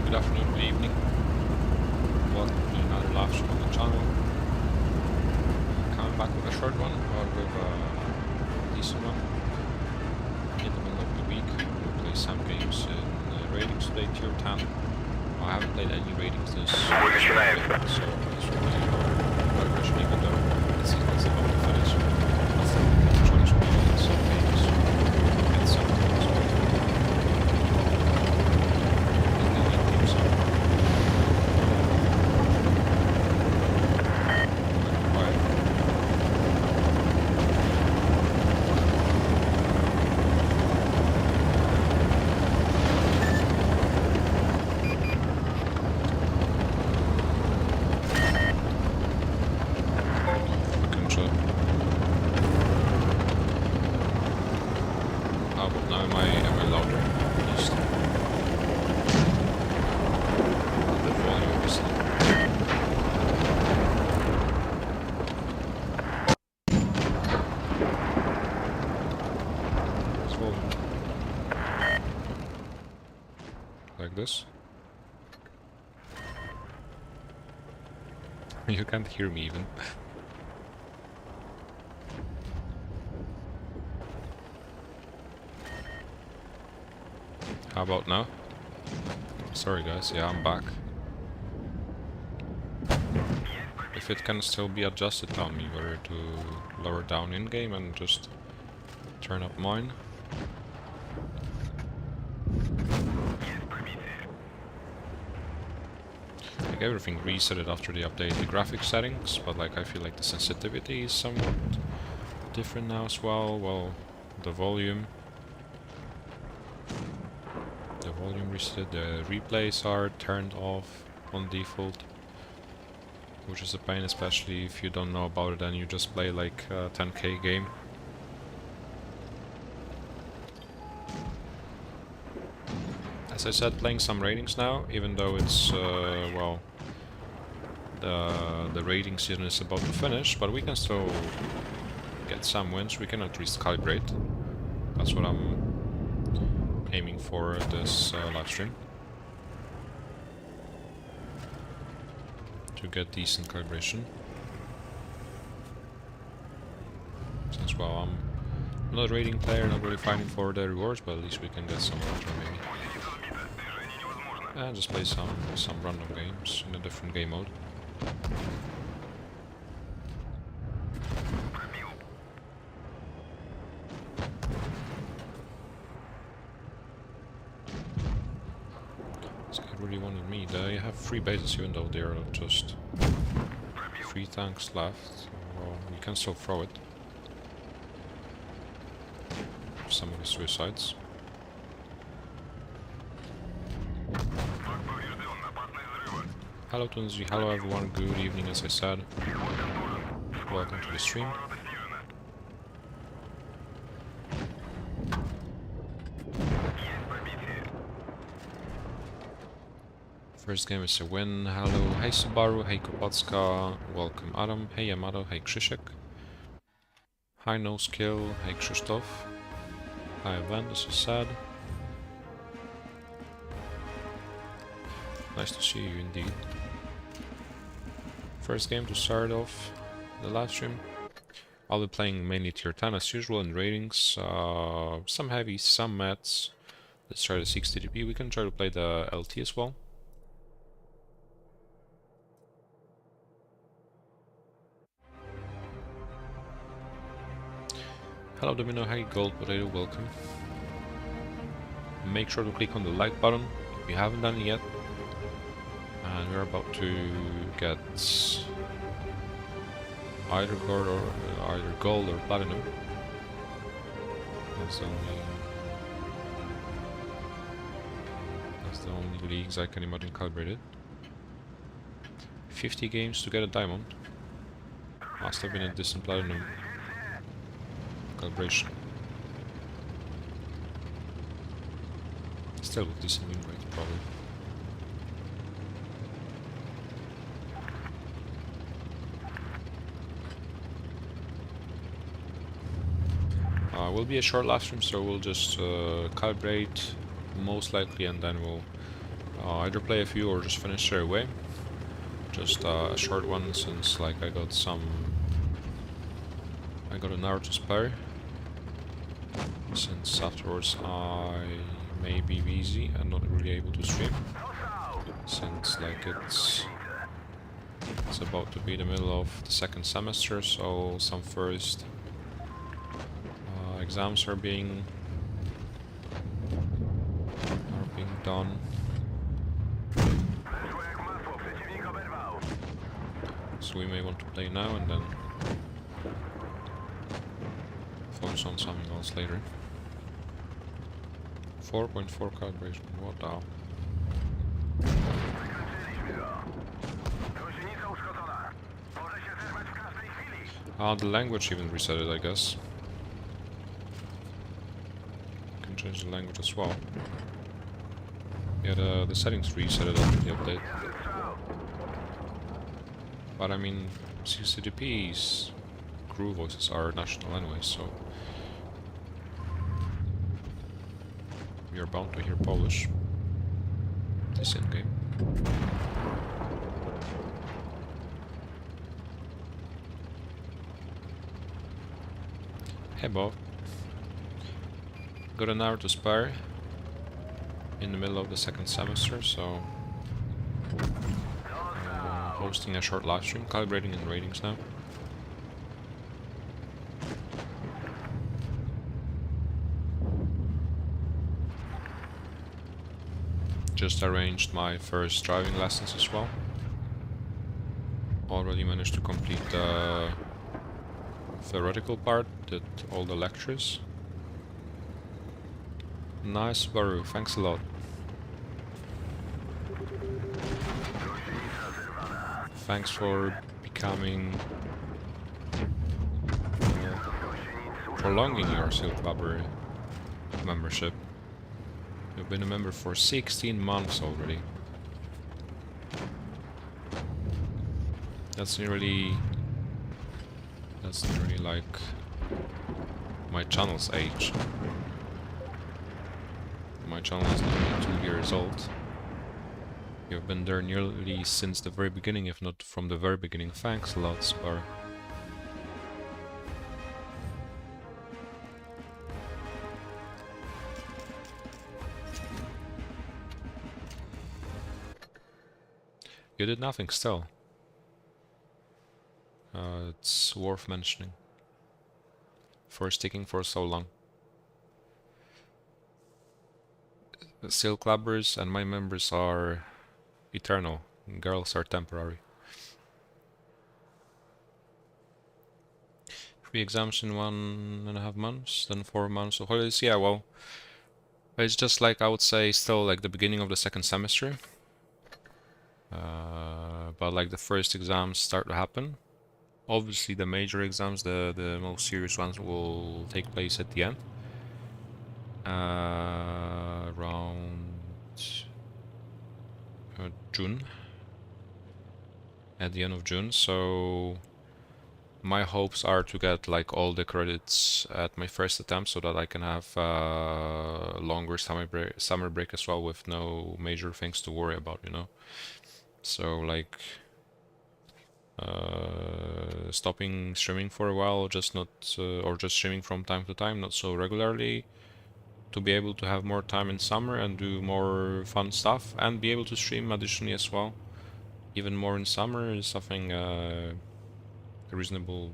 good afternoon, good evening. Welcome to another live stream on the channel. Coming back with a short one, or with a decent one. In the middle of the week, we'll play some games in ratings today, tier 10. I haven't played any ratings this week, so this will be Calibration, even though the season is about to finish. I'll still try to play some games and some games. Like this. You can't hear me even. How about now? Sorry guys, yeah, I'm back. If it can still be adjusted, tell me whether to lower down in-game and just turn up mine. Like everything resetted after they updated the graphics settings, but like I feel like the sensitivity is somewhat different now as well. Well, the volume reset, the replays are turned off on default, which is a pain, especially if you don't know about it and you just play like a 10k game. As I said, playing some ratings now, even though it's, well, the rating season is about to finish, but we can still get some wins. We can at least calibrate. That's what I'm aiming for this live stream. To get decent calibration. Since, well, I'm not a rating player, not really fighting for the rewards, but at least we can get some water maybe. And just play some random games in a different game mode. This guy really wanted me. They have 3 bases even though there are just 3 tanks left. Well, you can still throw it. Some of the suicides. Hello Tunzi, hello everyone, good evening as I said. Welcome to the stream. First game is a win. Hello, hey Subaru, hey Kopacka, welcome Adam, hey Yamato, hey Krzysiek. Hi No Skill, hey Krzysztof. Hi Evan, as I said. Nice to see you indeed. First game to start off the live stream. I'll be playing mainly tier 10 as usual in ratings. Some heavy, some mats. Let's try the 60dp. We can try to play the LT as well. Hello Domino, hey Gold Potato, welcome. Make sure to click on the like button if you haven't done it yet. And we're about to get either gold or platinum. That's the only leagues I can imagine calibrated. 50 games to get a diamond. Must have been a decent platinum calibration. Still with decent win rate, probably. Will be a short live stream, so we'll just calibrate most likely, and then we'll Either play a few or just finish straight away. Just a short one, since like I got an hour to spare. Since afterwards I may be busy and not really able to stream. Since like it's about to be the middle of the second semester, so some first exams are being done. So we may want to play now and then focus on something else later. 4.4 calibration, what the hell? The language even reset it, I guess. Can change the language as well. Yeah, the settings reset it after the update. But I mean, CCTP's crew voices are national anyway, so you're bound to hear Polish. This in-game. Hey Bob. Got an hour to spare in the middle of the second semester, so hosting a short live stream, calibrating and ratings now. Just arranged my first driving lessons as well. Already managed to complete the theoretical part, did all the lectures. Nice, Baru, thanks a lot. Thanks for becoming... prolonging your Seal Clubber membership. You've been a member for 16 months already. That's nearly like my channel's age. My channel is nearly 2 years old. You've been there nearly since the very beginning, if not from the very beginning. Thanks a lot, Spar. You did nothing still. It's worth mentioning. For sticking for so long. The Seal Clubbers and my members are eternal. Girls are temporary. 3 exams in 1.5 months, then 4 months of holidays. Yeah, well, it's just like, I would say, still like the beginning of the second semester. But like the first exams start to happen. Obviously the major exams, the most serious ones, will take place at the end. Around June. At the end of June, so my hopes are to get like all the credits at my first attempt, so that I can have longer summer break as well, with no major things to worry about, you know. So like stopping streaming for a while, just not or just streaming from time to time, not so regularly, to be able to have more time in summer and do more fun stuff, and be able to stream additionally as well, even more in summer, is something a reasonable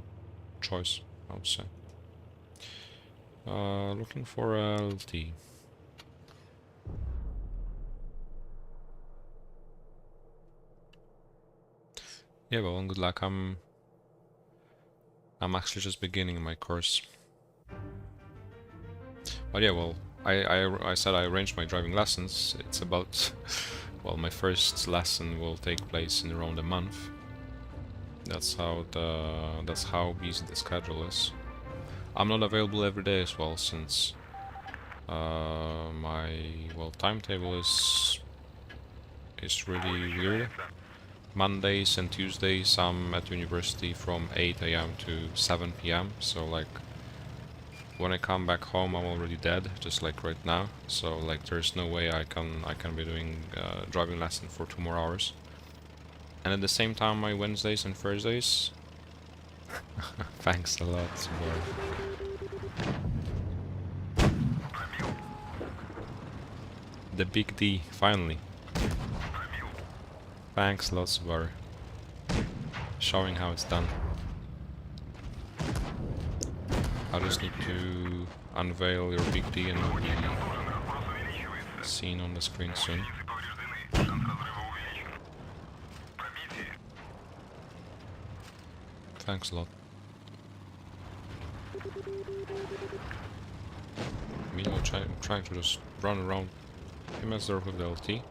choice, I would say. Looking for LT. Yeah, well, good luck. I'm actually just beginning my course. But yeah, well, I said I arranged my driving lessons. It's about, well, my first lesson will take place in around a month. That's how busy the schedule is. I'm not available every day as well, since my timetable is really weird. Mondays and Tuesdays I'm at university from 8 AM to 7 PM, so like when I come back home, I'm already dead, just like right now. So like, there's no way I can be doing driving lesson for 2 more hours. And at the same time, my Wednesdays and Thursdays. Thanks a lot, Subaru. The big D, finally. Thanks a lot, Subaru. Showing how it's done. I just need to unveil your big D and it'll be seen on the screen soon. Thanks a lot. Meanwhile, I'm trying to just run around him as there with the LT.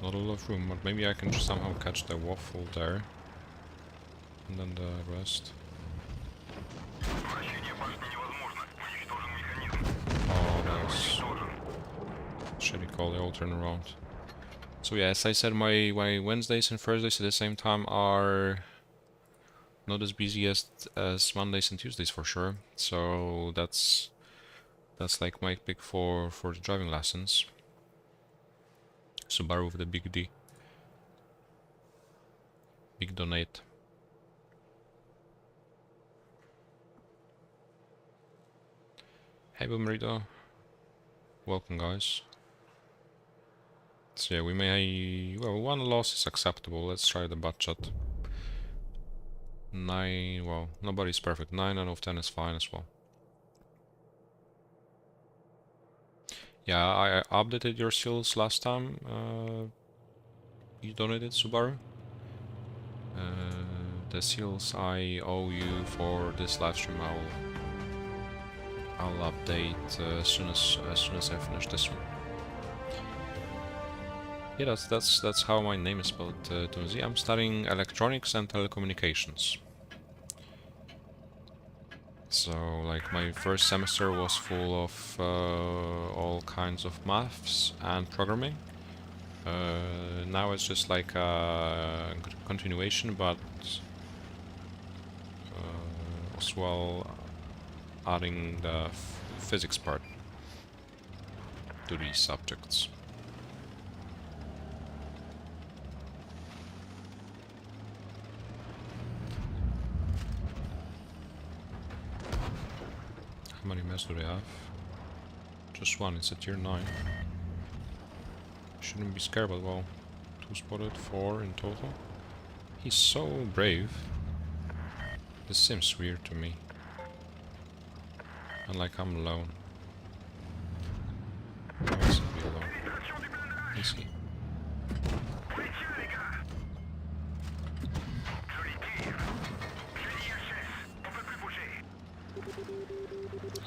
Not a lot of room, but maybe I can somehow catch the waffle there. And then the rest. Oh, that was shitty call, they all turn around. So yeah, as I said, my Wednesdays and Thursdays at the same time are not as busy as Mondays and Tuesdays for sure. So that's like my pick for the driving lessons. Subaru with the big D. Big donate. Hey Boomerito. Welcome guys. So yeah, we may... well, 1 loss is acceptable. Let's try the butt shot. 9... well, nobody's perfect. 9 out of 10 is fine as well. Yeah, I updated your seals last time. You donated, Subaru. The seals I owe you for this live stream, I'll update as soon as I finish this one. Yeah, that's how my name is spelled, Tunzi. I'm studying electronics and telecommunications. So, like, my first semester was full of all kinds of maths and programming. Now it's just like a continuation, but as well adding the physics part to these subjects. How many mess do they have? Just one, it's a tier 9. Shouldn't be scared, but well, 2 spotted, 4 in total. He's so brave. This seems weird to me. And like I'm alone. I mustn't be alone. Easy.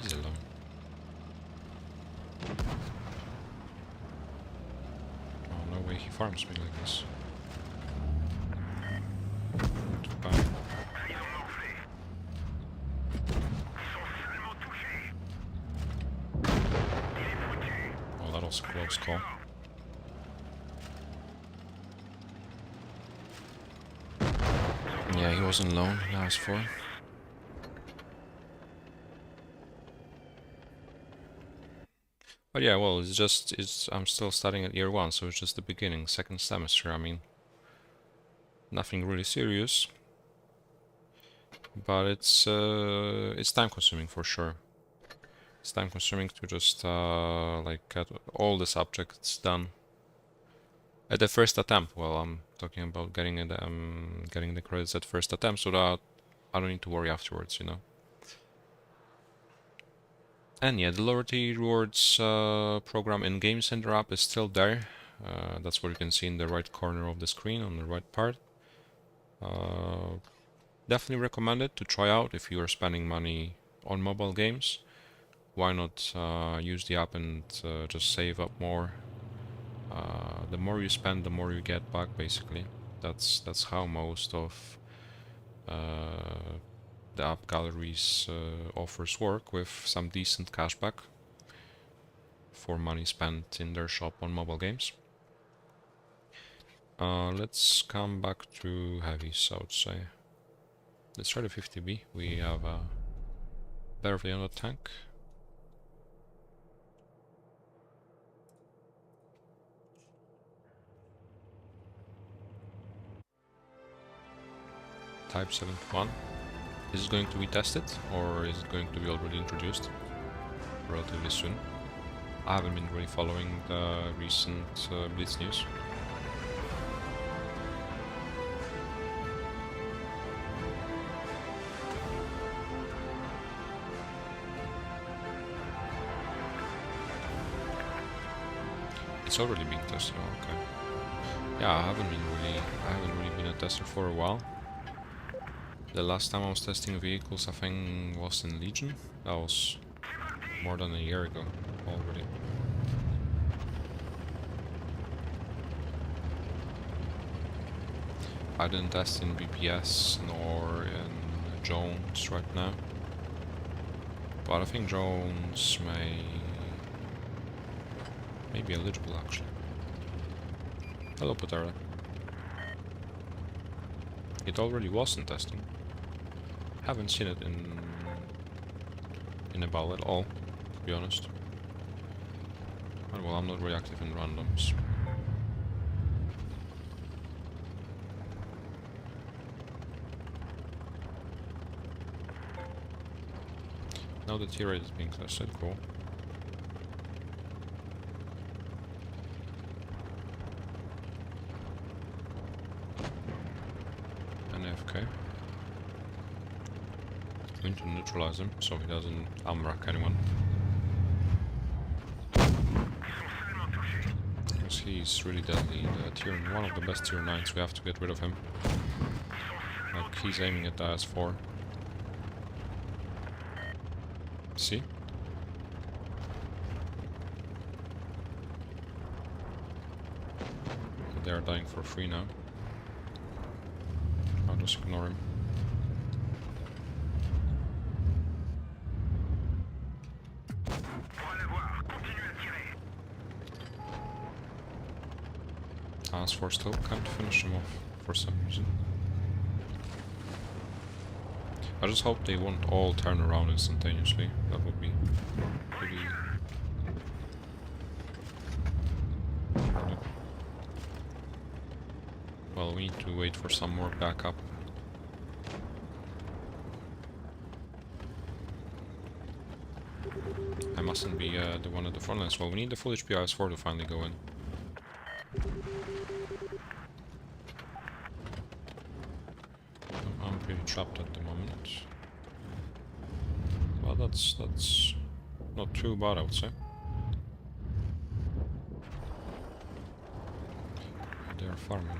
He's alone. Oh, no way he farms me like this. Too bad. Oh, that was a close call. Yeah, he wasn't alone, now he's 4. But yeah, well, I'm still studying at year 1, so it's just the beginning, 2nd semester, I mean. Nothing really serious. But it's time consuming for sure. It's time consuming to just like get all the subjects done at the first attempt. Well, I'm talking about getting the credits at first attempt, so that I don't need to worry afterwards, you know. And yeah, the loyalty rewards program in Game Center app is still there. That's what you can see in the right corner of the screen on the right part. Definitely recommend it to try out if you are spending money on mobile games. Why not use the app and just save up more? The more you spend, the more you get back, basically. That's how most of the AppGallery's offers work, with some decent cashback for money spent in their shop on mobile games. Let's come back to heavies, I would say. Let's try the 50B. We have Barely on the tank. Type 71. Is it going to be tested, or is it going to be already introduced relatively soon? I haven't been really following the recent Blitz news. It's already being tested. Oh, okay. Yeah, I haven't really been a tester for a while. The last time I was testing vehicles, I think, was in Legion. That was more than a year ago already. I didn't test in BPS nor in Jones right now. But I think Jones may be eligible actually. Hello, Patera. It already was in testing. Haven't seen it in a battle at all, to be honest. Well, I'm not really active in randoms. Now the tier 8 is being tested, cool. And AFK. Going to neutralize him so he doesn't amrack anyone. Because he's really deadly. One of the best tier 9s, we have to get rid of him. Like, he's aiming at the S4. See? They are dying for free now. I'll just ignore him. S4 still can't finish him off for some reason. I just hope they won't all turn around instantaneously. That would be pretty... Well, we need to wait for some more backup. I mustn't be the one at the front lines. Well, we need the full HP IS-4 to finally go in. I'm pretty trapped at the moment. Well, that's not too bad, I would say. They are farming.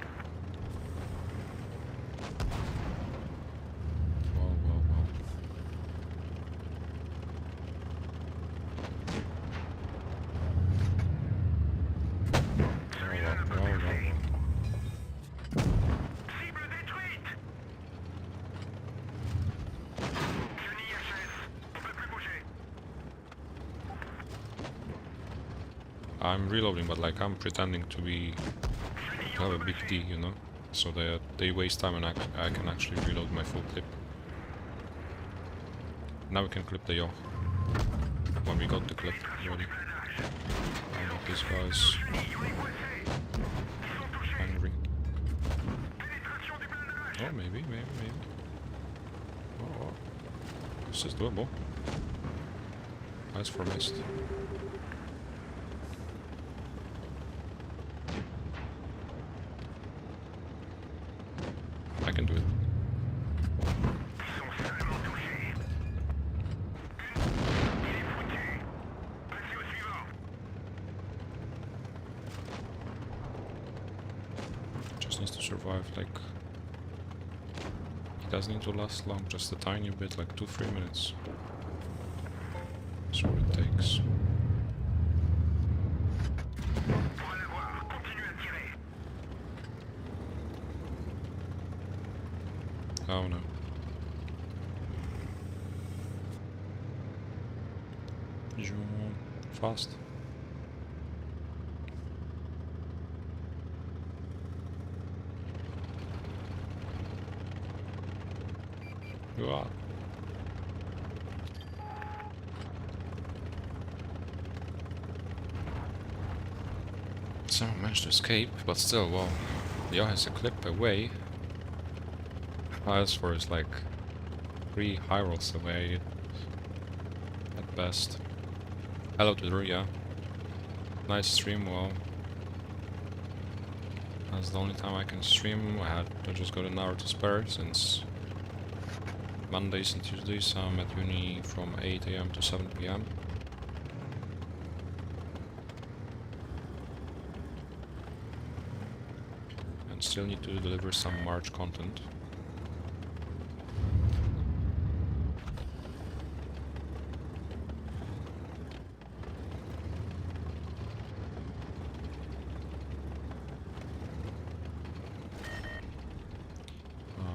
I'm reloading, but like I'm pretending to have a big D, you know, so that they waste time and I can actually reload my full clip. Now we can clip the yaw when we got the clip ready. I got these guys angry. Oh, maybe. Oh, this is doable. Nice for mist. I can do it. Just needs to survive, like... He doesn't need to last long, just a tiny bit, like 2-3 minutes. That's what it takes. Oh no. Fast. Someone managed to escape, but still, well, Leo has a clip away. As far as like 3 high rolls away at best. Hello to Ria. Nice stream, well. That's the only time I can stream. I had to just got an hour to spare since Mondays and Tuesdays I'm at uni from 8 AM to 7 PM. And still need to deliver some March content.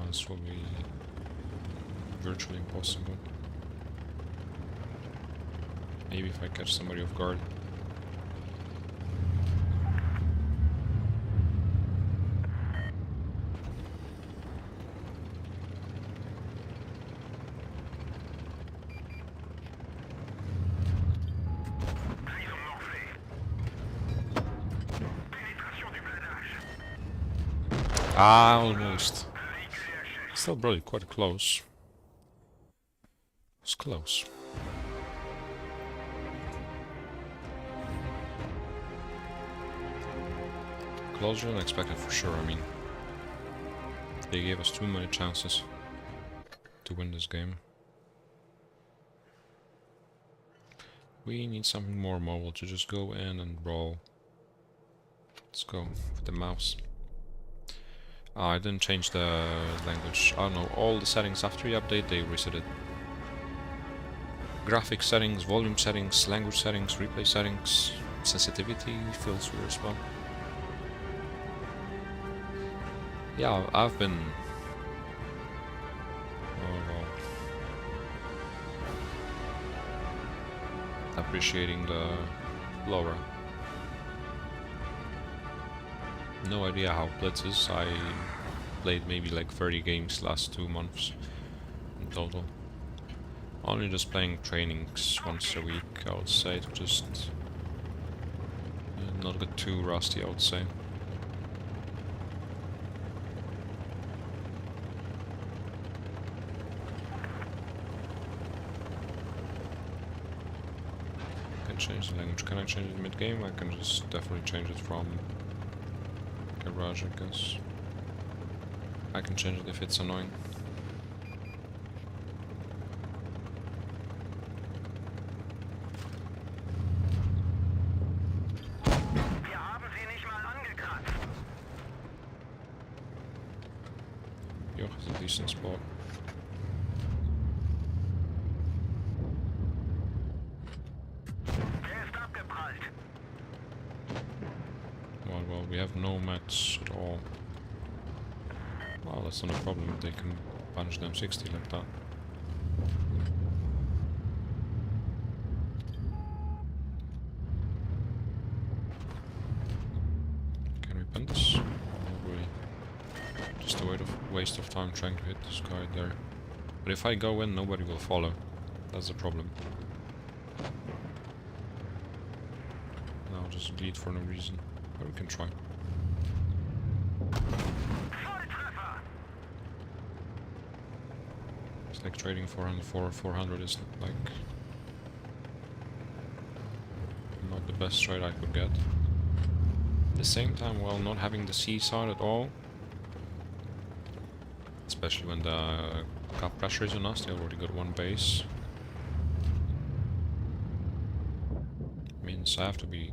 This will be virtually impossible. Maybe if I catch somebody off guard. Ah, almost. Still probably quite close. It's close. Closer than expected for sure, I mean. They gave us too many chances to win this game. We need something more mobile to just go in and brawl. Let's go with the mouse. I didn't change the language. Oh no, all the settings after the update they reset it. Graphic settings, volume settings, language settings, replay settings, sensitivity filter as well. Yeah, I've been... appreciating the LoRa. No idea how Blitz is. I played maybe like 30 games last 2 months in total. Only just playing trainings once a week, I would say, to just not get too rusty, I would say. Can change the language. Can I change it mid-game? I can just definitely change it from Garage, I guess. I can change it if it's annoying. Yo, it's a decent spot. Well, we have no mats at all. Well, that's not a problem, they can punch them 60 like that. Can we pen this? Not really. Just a waste of time trying to hit this guy there. But if I go in, nobody will follow. That's the problem. And I'll just bleed for no reason. But we can try. It's like trading 400 for 400 is like not the best trade I could get. At the same time, while not having the seaside at all, especially when the cap pressure is on us, they already got 1 base. Means I have to be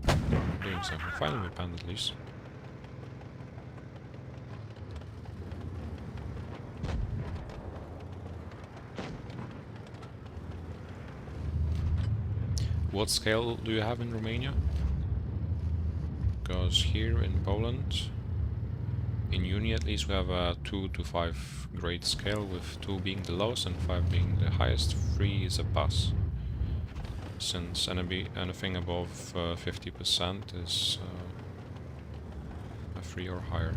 doing something. Finally, we panned at least. What scale do you have in Romania? Because here in Poland, in uni at least, we have a 2 to 5 grade scale, with 2 being the lowest and 5 being the highest. 3 is a pass. Since anything above 50% is a 3 or higher.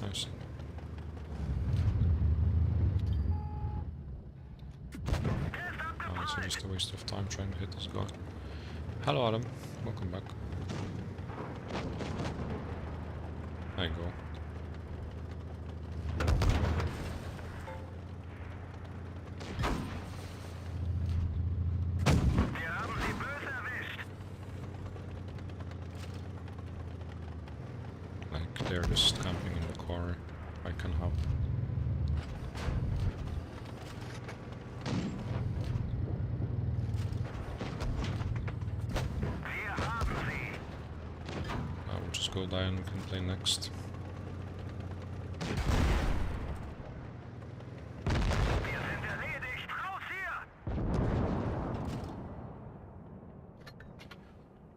Nice. So just a waste of time trying to hit this guy. Hello Adam, welcome back. There you go. Like they're just camping in the car. I can help. We'll just go die and we can play next.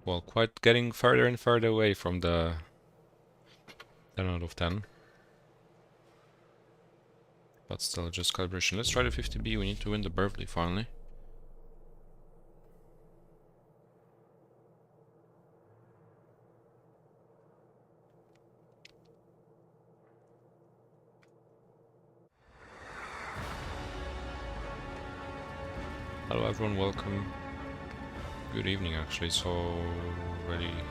Well, quite getting further and further away from the 10 out of 10. But still, just calibration. Let's try the 50B. We need to win the birthday finally. Hello everyone, welcome. Good evening actually, it's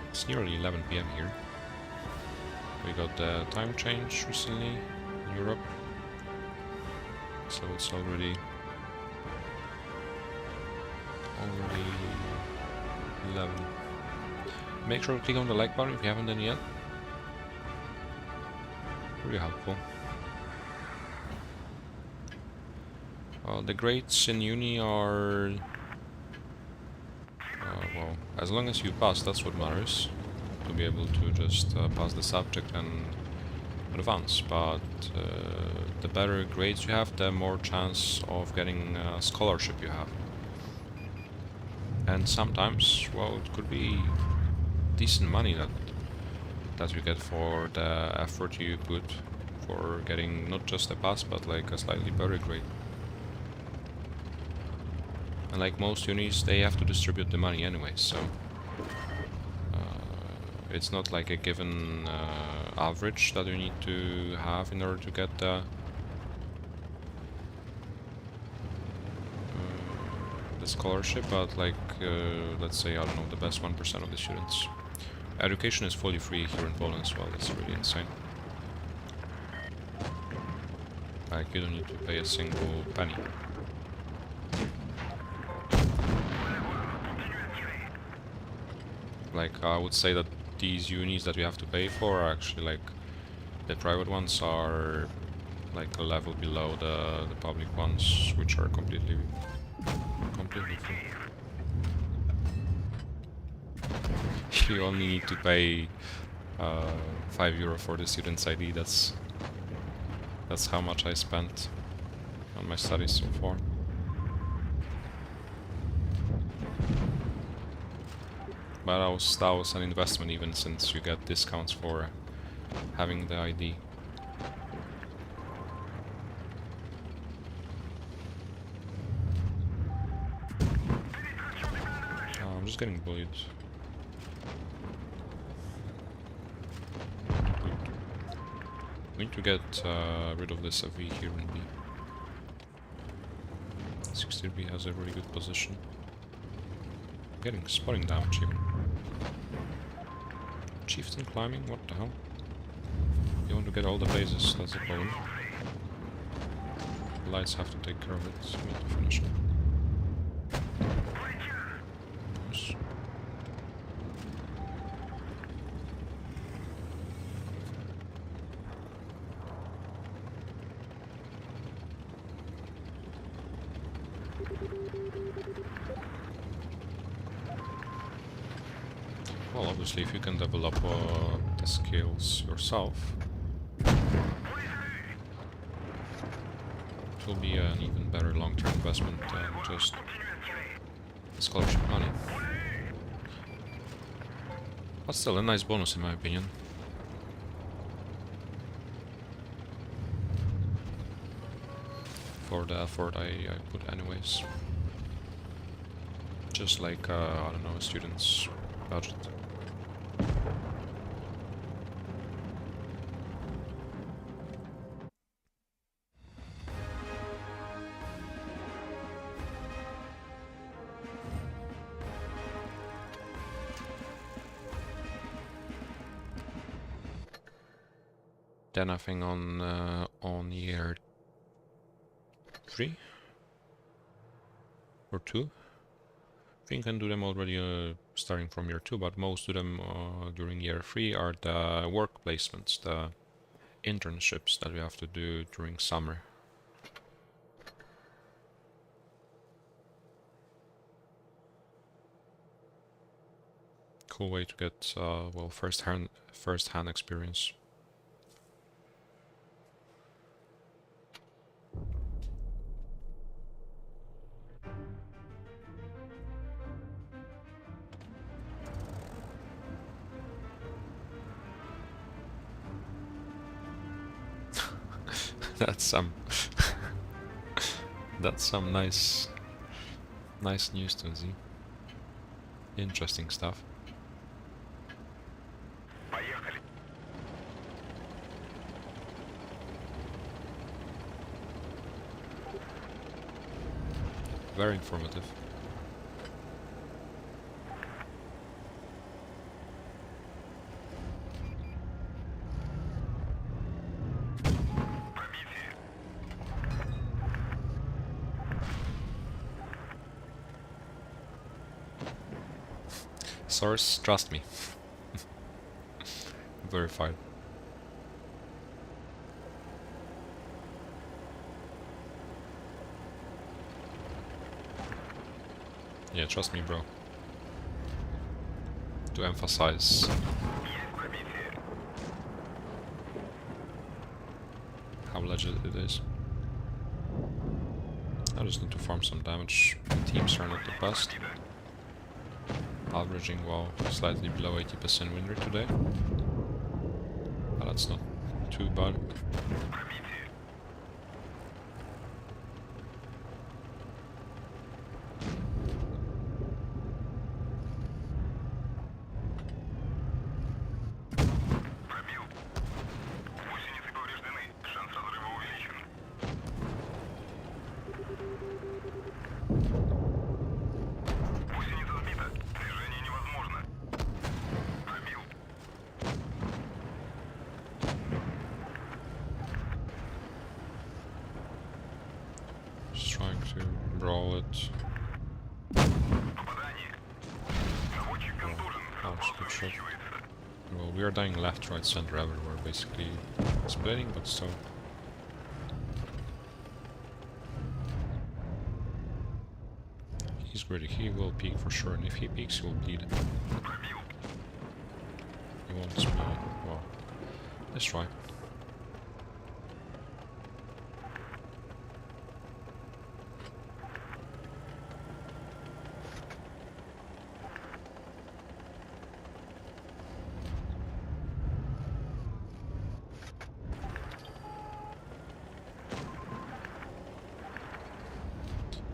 it's nearly 11 PM here. We got the time change recently in Europe, so it's already 11. Make sure to click on the like button if you haven't done yet. Really helpful. The grades in uni are well, as long as you pass, that's what matters. To be able to just pass the subject and advance. But the better grades you have, the more chance of getting a scholarship you have. And sometimes, well, it could be decent money that you get for the effort you put for getting not just a pass, but like a slightly better grade. And like most unis, they have to distribute the money anyway, so it's not like a given average that you need to have in order to get the scholarship, but like let's say, I don't know, the best 1% of the students. Education is fully free here in Poland as well. It's really insane. Like you don't need to pay a single penny. Like I would say that these unis that you have to pay for are actually like the private ones are like a level below the public ones, which are completely free. You only need to pay €5 for the student's ID. That's how much I spent on my studies so far. But that was an investment, even since you get discounts for having the ID. I'm just getting bullied. We need to get rid of this AV here in B. 60B has a really good position. Getting spotting damage even. Chieftain climbing? What the hell? You want to get all the bases, that's the problem. The lights have to take care of it, so we need to finish it. Nice. Well, obviously, if you can develop the skills yourself, it will be an even better long-term investment than just scholarship money. But still, a nice bonus in my opinion. For the effort I put anyways. Just like, I don't know, a student's budget. Then I think on year 3 or 2. I think I can do them already starting from year 2, but most of them during year 3 are the work placements, the internships that we have to do during summer. Cool way to get well first-hand experience. That's some that's some nice news to see. Interesting stuff. Very informative. Source, trust me. Verified. Yeah, trust me, bro. To emphasize how legit it is. I just need to farm some damage. Teams are not the best. Averaging, well, slightly below 80% win rate today. But that's not too bad. Just trying to brawl it. Oh, good shot. Well, we are dying left, right, center, everywhere, basically splitting, but still. He's greedy, he will peek for sure, and if he peeks, he will bleed. He wants me. Well, let's try.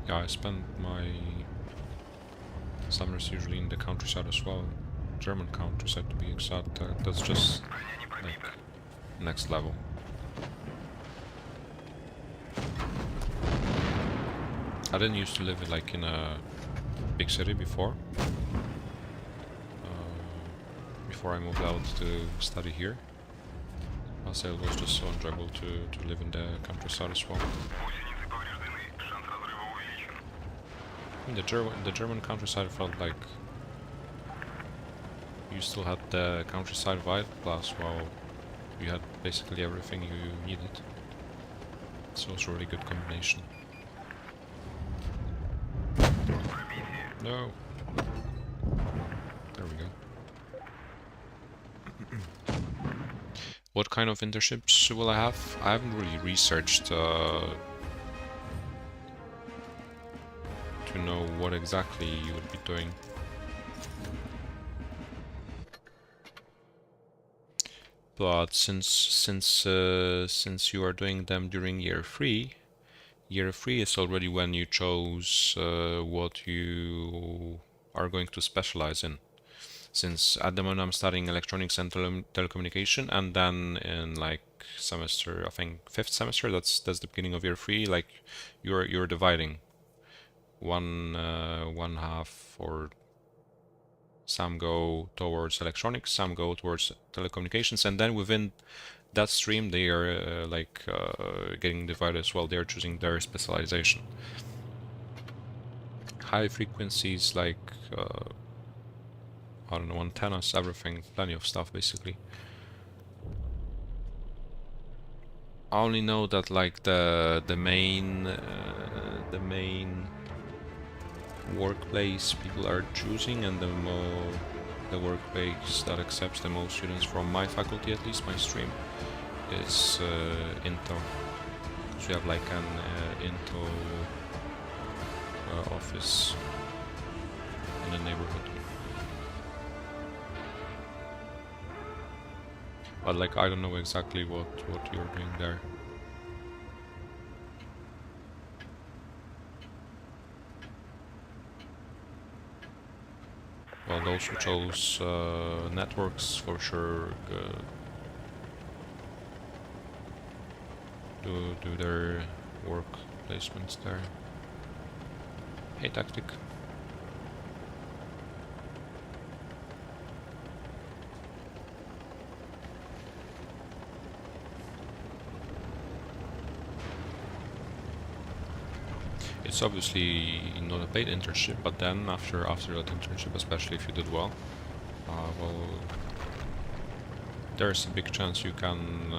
Yeah, I spend my summers usually in the countryside as well. German countryside to be exact. That's just like next level. I didn't used to live like in a big city before. Before I moved out to study here. I'll say it was just so enjoyable to live in the countryside as well. In the German countryside felt like you still had the countryside vibe, plus well, you had basically everything you needed. It's also a really good combination. No. There we go. What kind of internships will I have? I haven't really researched to know what exactly you would be doing. But since you are doing them during year 3 is already when you chose what you are going to specialize in. Since at the moment I'm studying electronics and telecommunication, and then in like semester, I think 5th semester, that's the beginning of year 3, like you're dividing. One half, or some go towards electronics, some go towards telecommunications, and then within that stream, they are getting divided as well. They are choosing their specialization. High frequencies like I don't know, antennas, everything, plenty of stuff basically. I only know that like the main workplace people are choosing, and the workplace that accepts the most students from my faculty, at least my stream, is Into. So we have like an Into office in the neighborhood. But like I don't know exactly what you're doing there. Well, those who chose networks for sure do their work placements there. Hey, Tactic. It's obviously not a paid internship, but then after that internship, especially if you did well, well, there's a big chance you can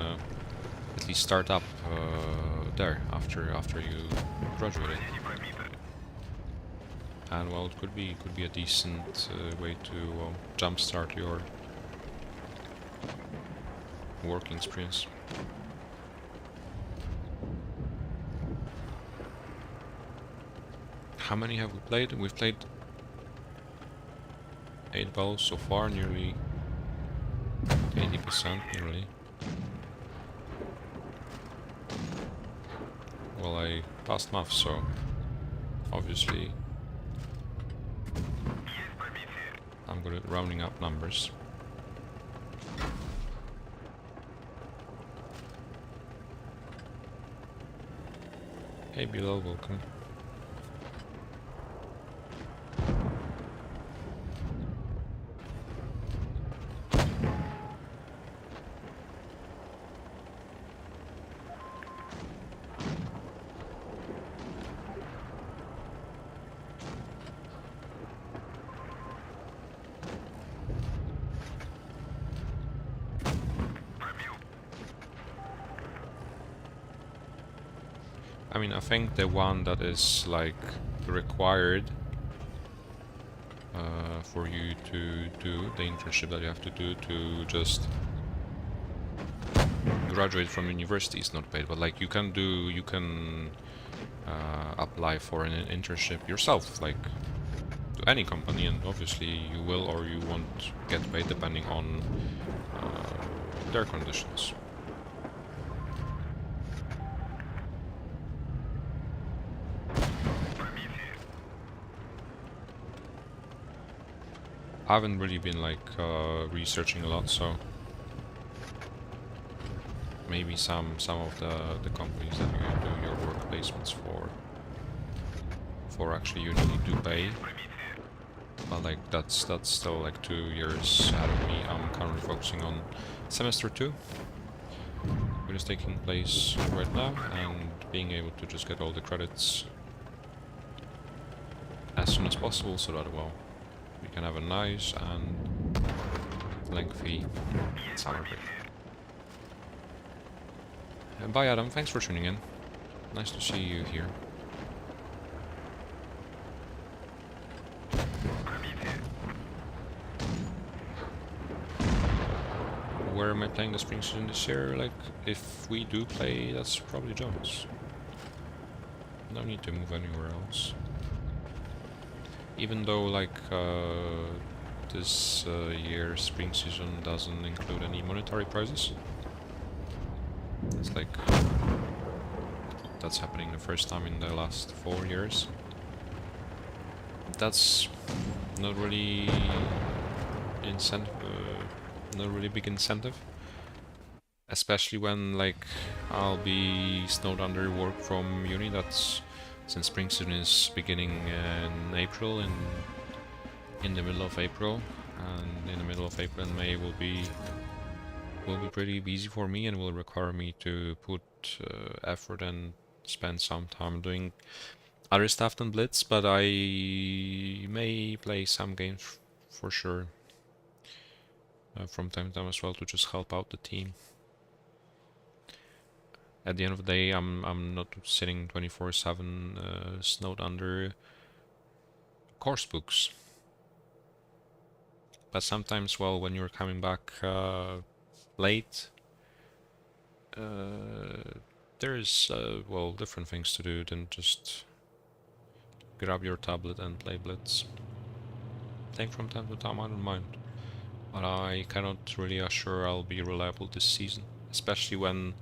at least start up there after you graduate. And well, it could be a decent way to jumpstart your working experience. How many have we played? We've played 8 balls so far, nearly 80%, nearly. Well, I passed math, so obviously I'm good at rounding up numbers. Hey Bilal, welcome. I mean, I think the one that is like required for you to do the internship that you have to do to just graduate from university is not paid, but like you can apply for an internship yourself, like to any company, and obviously you will or you won't get paid depending on their conditions. I haven't really been like researching a lot, so maybe some of the companies that you do your work placements for actually usually do pay, but like that's still like 2 years ahead of me. I'm currently focusing on semester 2, which is taking place right now, and being able to just get all the credits as soon as possible, so that well we can have a nice and lengthy summer break. And bye Adam, thanks for tuning in. Nice to see you here. Where am I playing the spring season this year? Like, if we do play, that's probably Jones. No need to move anywhere else. Even though, like, this year's spring season doesn't include any monetary prizes. It's like that's happening the first time in the last 4 years. That's not really not really big incentive, especially when like I'll be snowed under work from uni. That's since spring season is beginning in April, in the middle of April, and in the middle of April and May will be will be pretty easy for me and will require me to put effort and spend some time doing other stuff than Blitz, but I may play some games for sure from time to time as well to just help out the team. At the end of the day, I'm not sitting 24/7 snowed under course books. But sometimes, well, when you're coming back late, there's well, different things to do than just grab your tablet and play Blitz. Think from time to time, I don't mind. But I cannot really assure I'll be reliable this season, especially when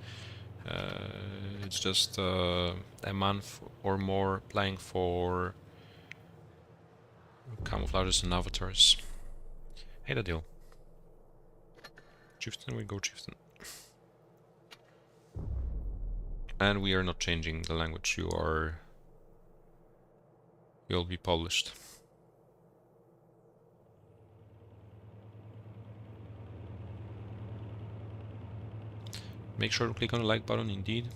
it's just a month or more playing for camouflages and avatars. Hey, the deal. Chieftain, we go Chieftain. And we are not changing the language. You'll be published. Make sure to click on the like button, indeed.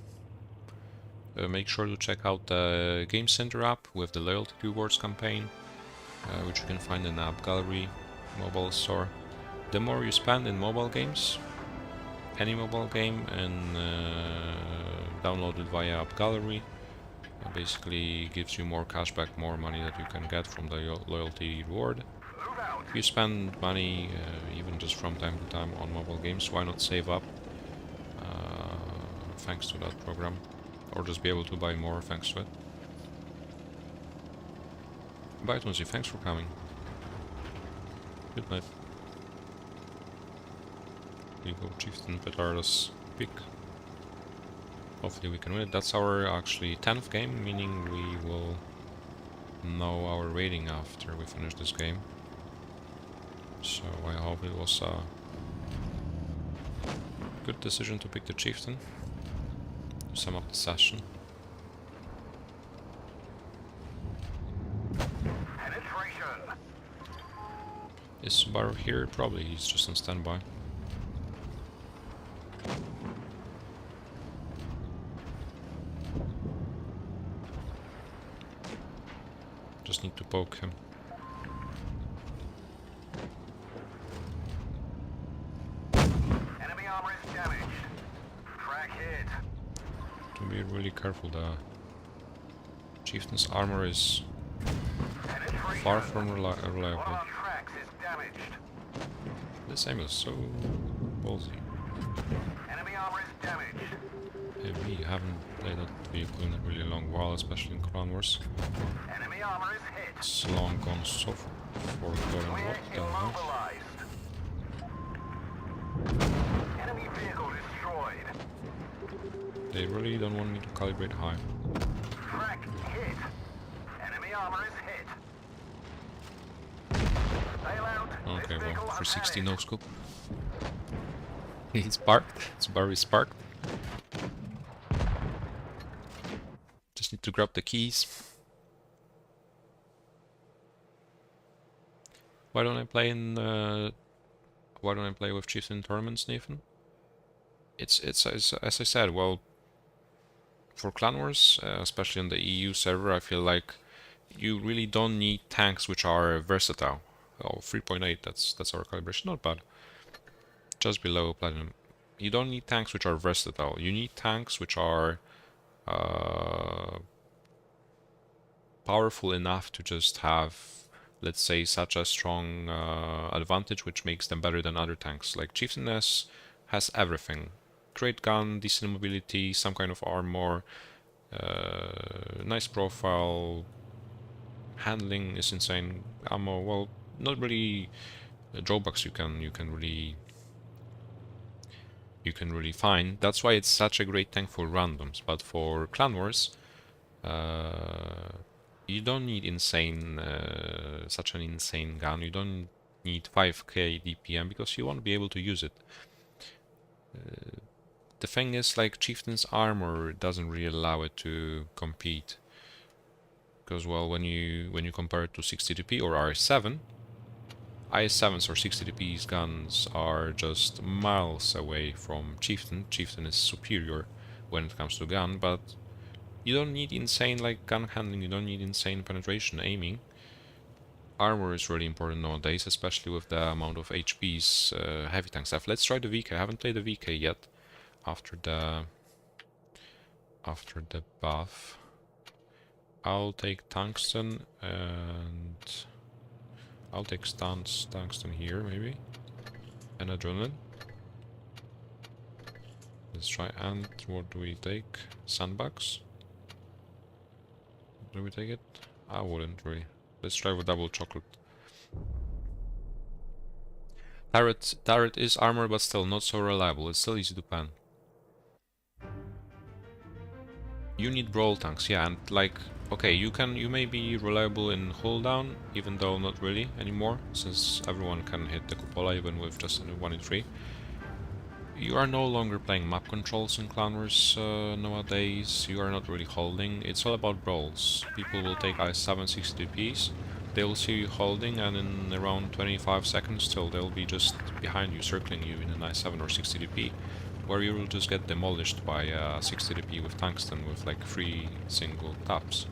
Make sure to check out the Game Center app with the loyalty rewards campaign, which you can find in AppGallery mobile store. The more you spend in mobile games, any mobile game, and downloaded via AppGallery, basically gives you more cashback, more money that you can get from the loyalty reward. If you spend money, even just from time to time on mobile games, why not save up thanks to that program, or just be able to buy more thanks to it. Bye, Tunzi, thanks for coming. Good night. We go Chieftain Petardos pick. Hopefully we can win it. That's our actually 10th game, meaning we will know our rating after we finish this game. So I hope it was a good decision to pick the Chieftain to sum up the session. Is Subaru here? Probably, he's just on standby. Just need to poke him. Enemy armor is damaged. Track hit. To be really careful, the Chieftain's armor is far from reliable. This aim is so ballsy. Enemy armor is damaged. Yeah, we haven't played that vehicle in a really long while, especially in Clone Wars. Enemy armor is hit. It's long gone so forgotten. What the hell? Enemy vehicle destroyed. They really don't want me to calibrate high. Track hit. Enemy armor is hit. Okay, well, for 60 no scope. He's parked. Subaru is parked. Just need to grab the keys. Why don't I play in? Why don't I play with Chieftain tournaments, Nathan? It's as I said. Well, for Clan Wars, especially on the EU server, I feel like you really don't need tanks which are versatile. Oh, 3.8, that's our calibration, not bad. Just below platinum. You don't need tanks which are versatile. You need tanks which are powerful enough to just have, let's say, such a strong advantage which makes them better than other tanks. Like Chieftain S has everything. Great gun, decent mobility, some kind of armor, nice profile, handling is insane, ammo, well, not really drawbacks you can really find. That's why it's such a great tank for randoms. But for Clan Wars, you don't need such an insane gun. You don't need 5k DPM because you won't be able to use it. The thing is, like, Chieftain's armor doesn't really allow it to compete. Because, well, when you compare it to 60TP or R7, IS-7s or 60 DPS guns are just miles away from Chieftain. Chieftain is superior when it comes to gun, but you don't need insane like gun handling, you don't need insane penetration aiming. Armor is really important nowadays, especially with the amount of HPs heavy tanks have. Let's try the VK. I haven't played the VK yet after the buff. I'll take tungsten and I'll take tungsten here maybe. And adrenaline. Let's try. And what do we take? Sandbags? Do we take it? I wouldn't really. Let's try with double chocolate. Turret is armor, but still not so reliable. It's still easy to pan. You need brawl tanks, yeah, and like, okay, you may be reliable in hull down, even though not really anymore, since everyone can hit the cupola even with just a 1 in 3. You are no longer playing map controls in Clan Wars nowadays. You are not really holding. It's all about brawls. People will take IS-7 60 DPs. They will see you holding, and in around 25 seconds till they'll be just behind you, circling you in an IS-7 or 60 DP, where you will just get demolished by 60 DP with tungsten with like 3 single taps.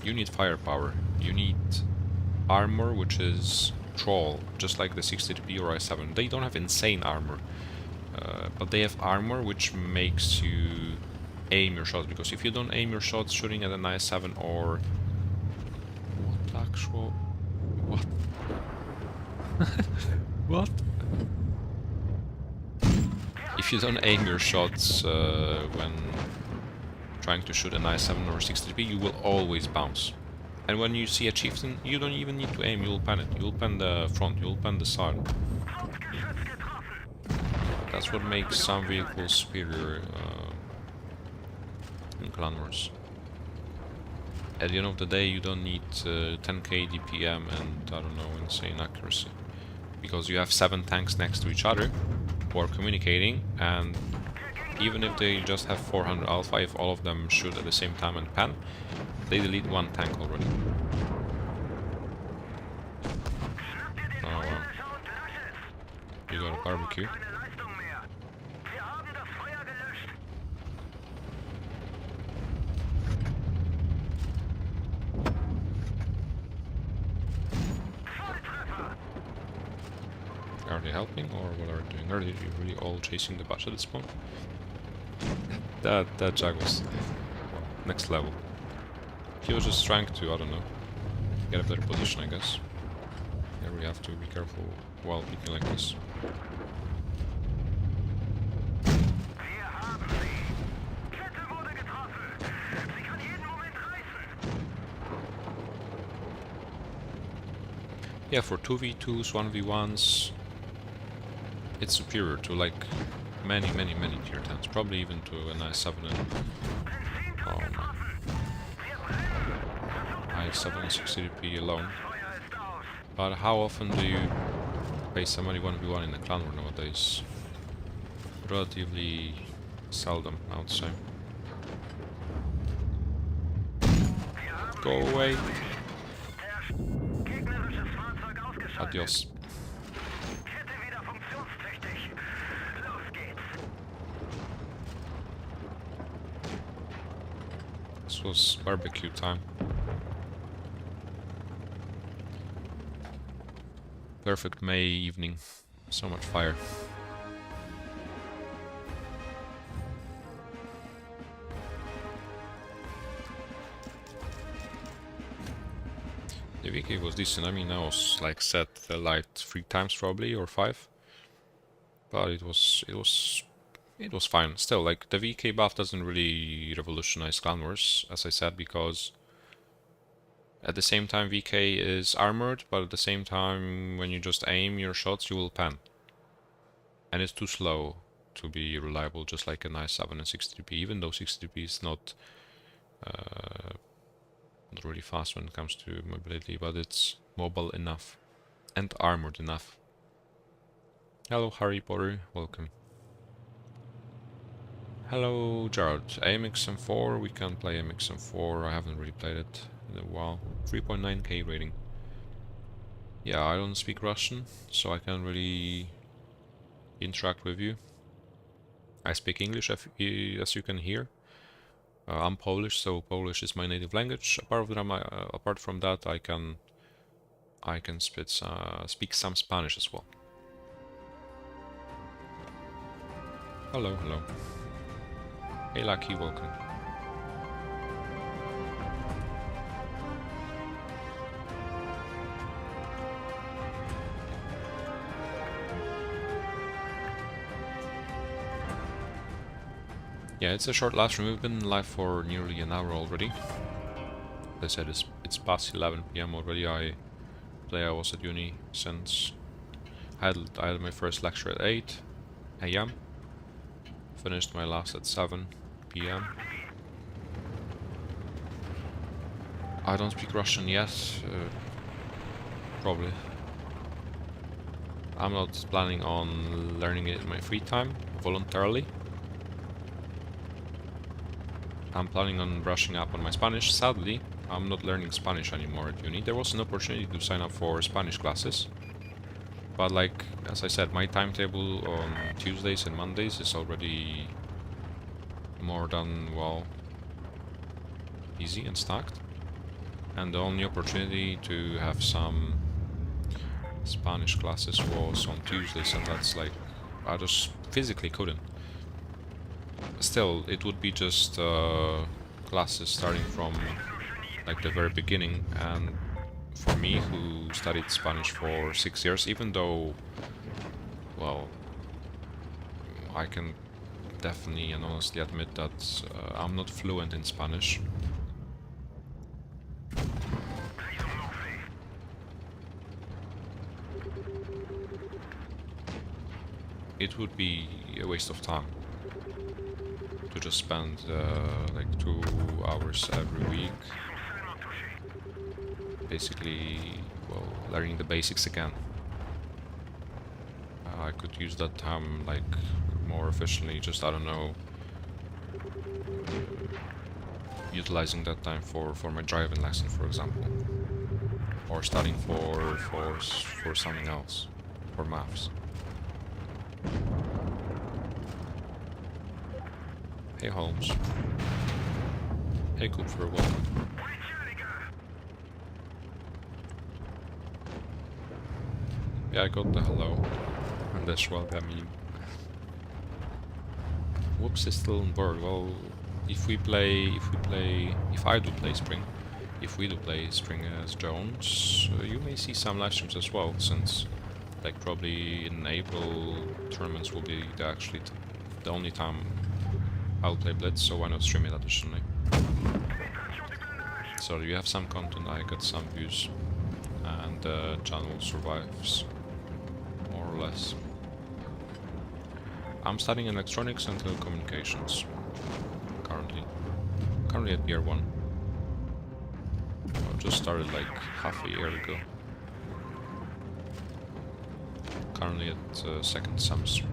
You need firepower. You need armor, which is troll, just like the 60 DP or IS-7. They don't have insane armor. But they have armor which makes you aim your shots, because if you don't aim your shots shooting at an IS-7 or... What actual... What? What? If you don't aim your shots when trying to shoot an IS-7 or 60 DP, you will always bounce. And when you see a chieftain, you don't even need to aim, you'll pan it. You'll pan the front, you'll pan the side. That's what makes some vehicles superior in Clan Wars. At the end of the day, you don't need 10k DPM and, I don't know, insane accuracy. Because you have 7 tanks next to each other who are communicating, and even if they just have 400 alpha, if all of them shoot at the same time and pan, they delete 1 tank already. Oh, you got a barbecue. Are they helping, or what are they doing? Are they really all chasing the bus at this point? That Jag was next level. He was just trying to, I don't know, get a better position, I guess. Yeah, we have to be careful while picking like this. Yeah, for 2v2s, 1v1s, it's superior to like many tier 10s, probably even to an IS-7 and... Oh my. IS-7 and 60 DP alone. But how often do you face somebody 1v1 in a clan war nowadays? Relatively seldom, I would say. Go away! Adios. This was barbecue time. Perfect May evening. So much fire. The VK was decent. I mean, I was like set the light 3 times probably, or 5. But it was fine. Still, like, the VK buff doesn't really revolutionize Clan Wars, as I said, because at the same time VK is armored, but at the same time when you just aim your shots you will pan. And it's too slow to be reliable, just like an IS-7 and 60 DP, even though 60 DP is not really fast when it comes to mobility, but it's mobile enough and armored enough. Hello Harry Potter, welcome. Hello Gerard, AMXM4, we can play AMXM4, I haven't really played it in a while. 3.9k rating. Yeah, I don't speak Russian, so I can't really interact with you. I speak English, as you can hear. I'm Polish, so Polish is my native language. Apart from that, I can speak some Spanish as well. Hello, hello. Hey, Lucky, welcome. Yeah, it's a short live stream. We've been live for nearly an hour already. As I said, it's past 11 PM already. I was at uni since I had my first lecture at 8 AM. Finished my last at 7 PM. I don't speak Russian yet. Probably. I'm not planning on learning it in my free time, voluntarily. I'm planning on brushing up on my Spanish. Sadly, I'm not learning Spanish anymore at uni. There was an opportunity to sign up for Spanish classes. But like, as I said, my timetable on Tuesdays and Mondays is already more than, well, easy and stacked. And the only opportunity to have some Spanish classes was on Tuesdays, and that's like, I just physically couldn't. Still, it would be just classes starting from like the very beginning, and for me, who studied Spanish for 6 years, even though, well, I can definitely and honestly admit that I'm not fluent in Spanish. It would be a waste of time to just spend like 2 hours every week basically, well, learning the basics again. I could use that time like more efficiently, just, I don't know, utilizing that time for my driving lesson, for example, or studying for something else, for maths. Hey Holmes. Hey Cooper, welcome. Yeah, I got the hello and that's welcome. Whoops, is still on board. Well, if I do play Spring, if we do play Spring as Jones, you may see some live streams as well, since like probably in April tournaments will be the only time I'll play Blitz, so why not stream it additionally? So you have some content, I got some views, and the channel survives, more or less. I'm studying electronics and telecommunications currently at year 1. I just started like half a year ago. Currently at second semester.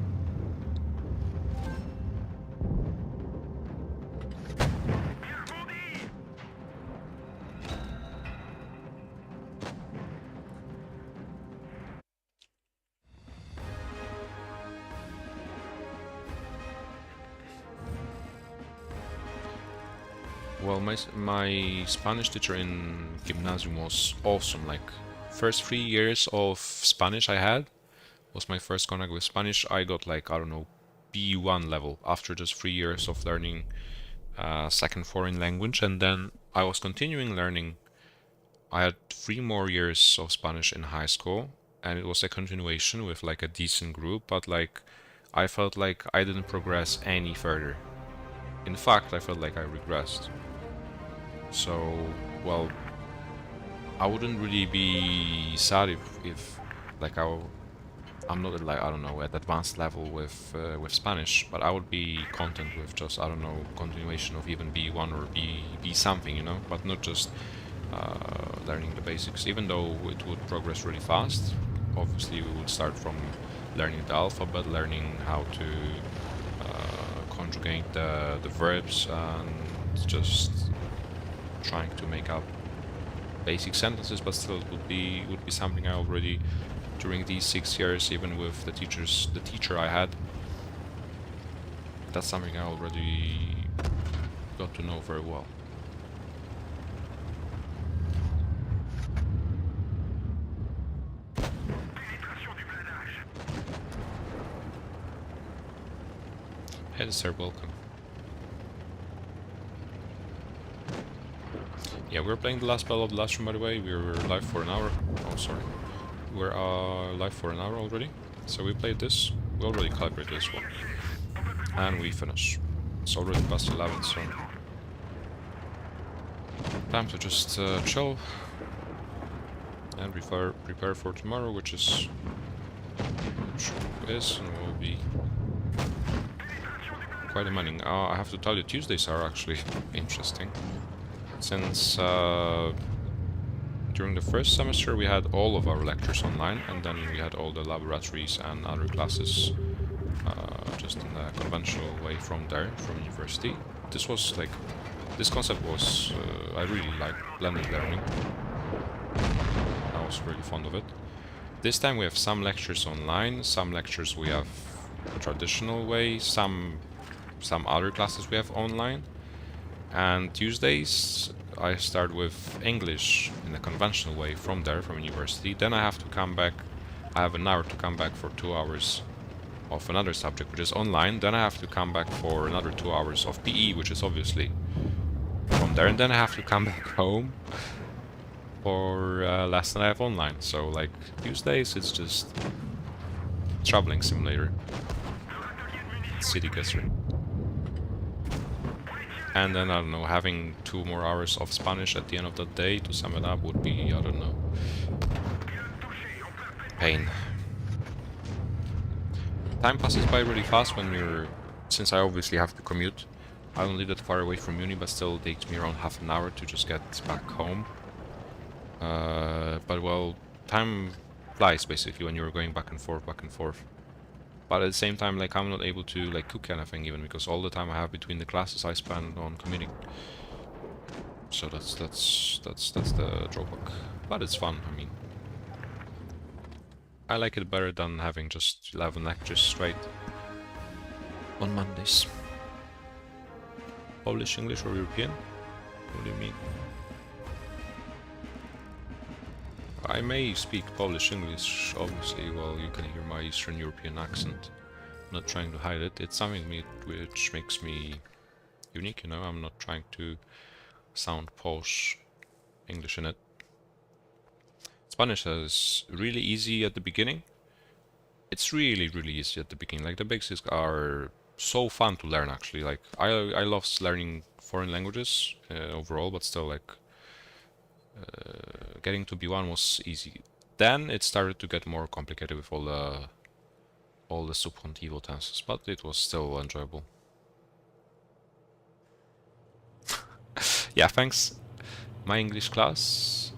Well, my Spanish teacher in gymnasium was awesome. Like, first 3 years of Spanish I had was my first contact with Spanish. I got like, I don't know, B1 level after just 3 years of learning second foreign language, and then I was continuing learning. I had 3 more years of Spanish in high school, and it was a continuation with like a decent group, but like I felt like I didn't progress any further. In fact, I felt like I regressed. So, well, I wouldn't really be sad if like I'm not at, like, I don't know, at advanced level with Spanish, but I would be content with just, I don't know, continuation of even B1 or B something, you know, but not just learning the basics. Even though it would progress really fast, obviously we would start from learning the alphabet, learning how to conjugate the verbs, and just trying to make up basic sentences, but still it would be something I already, during these 6 years, even with the teacher I had, that's something I already got to know very well. Hey sir, welcome. Yeah, we're playing the last battle of the last room, by the way. We're live for an hour. Oh, sorry. We're live for an hour already. So we played this. We already calibrated this one. And we finish. It's already past 11, so... time to just chill. And prepare for tomorrow, which is and will be quite demanding. I have to tell you, Tuesdays are actually interesting. Since during the first semester we had all of our lectures online, and then we had all the laboratories and other classes just in a conventional way from there, from university. This was like, this concept was, I really like blended learning. I was really fond of it. This time we have some lectures online, some lectures we have the traditional way, some other classes we have online. And Tuesdays I start with English in a conventional way from there, from university. Then I have to come back, I have an hour to come back for 2 hours of another subject, which is online. Then I have to come back for another 2 hours of PE, which is obviously from there. And then I have to come back home for lesson I have online. So like Tuesdays, it's just traveling simulator. City guesser. And then, I don't know, having 2 more hours of Spanish at the end of the day to sum it up would be, I don't know, pain. Time passes by really fast when you're... Since I obviously have to commute, I don't live that far away from uni, but still it takes me around half an hour to just get back home. But well, time flies basically when you're going back and forth, But at the same time, like, I'm not able to like cook anything even, because all the time I have between the classes I spend on commuting. So that's the drawback. But it's fun, I mean. I like it better than having just 11 lectures straight on Mondays. Polish, English, or European? What do you mean? I may speak Polish, English, obviously, well, you can hear my Eastern European accent. I'm not trying to hide it. It's something which makes me unique, you know. I'm not trying to sound posh English in it. Spanish is really easy at the beginning. It's really easy at the beginning. Like, the basics are so fun to learn, actually. Like, I love learning foreign languages overall, but still, like, getting to B1 was easy. Then it started to get more complicated with all the subjuntivo tenses, but it was still enjoyable. Yeah, thanks. My English class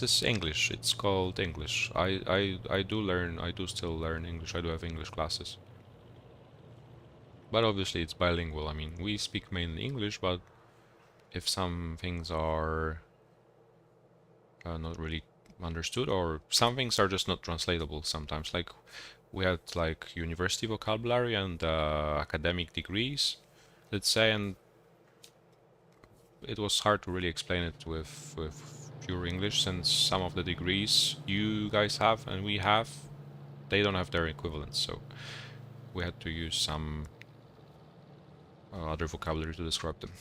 is English. It's called English. I do still learn English. I do have English classes. But obviously it's bilingual. I mean, we speak mainly English, but if some things are not really understood, or some things are just not translatable sometimes, like we had like university vocabulary and academic degrees, let's say, and it was hard to really explain it with pure English, since some of the degrees you guys have and we have, they don't have their equivalents, so we had to use some other vocabulary to describe them.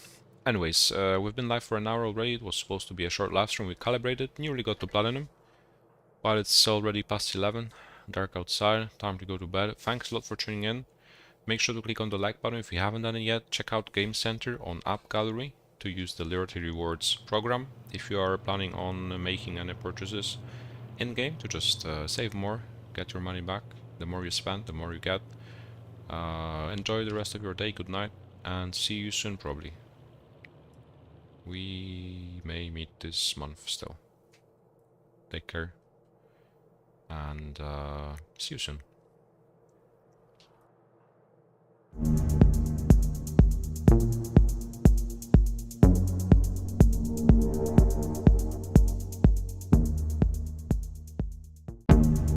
Anyways, we've been live for an hour already. It was supposed to be a short live stream. We calibrated, nearly got to platinum, but it's already past 11, dark outside, time to go to bed. Thanks a lot for tuning in. Make sure to click on the like button if you haven't done it yet. Check out Game Center on AppGallery to use the Liberty Rewards program if you are planning on making any purchases in-game to just save more, get your money back. The more you spend, the more you get. Enjoy the rest of your day, good night, and see you soon probably. We may meet this month still. Take care, and see you soon.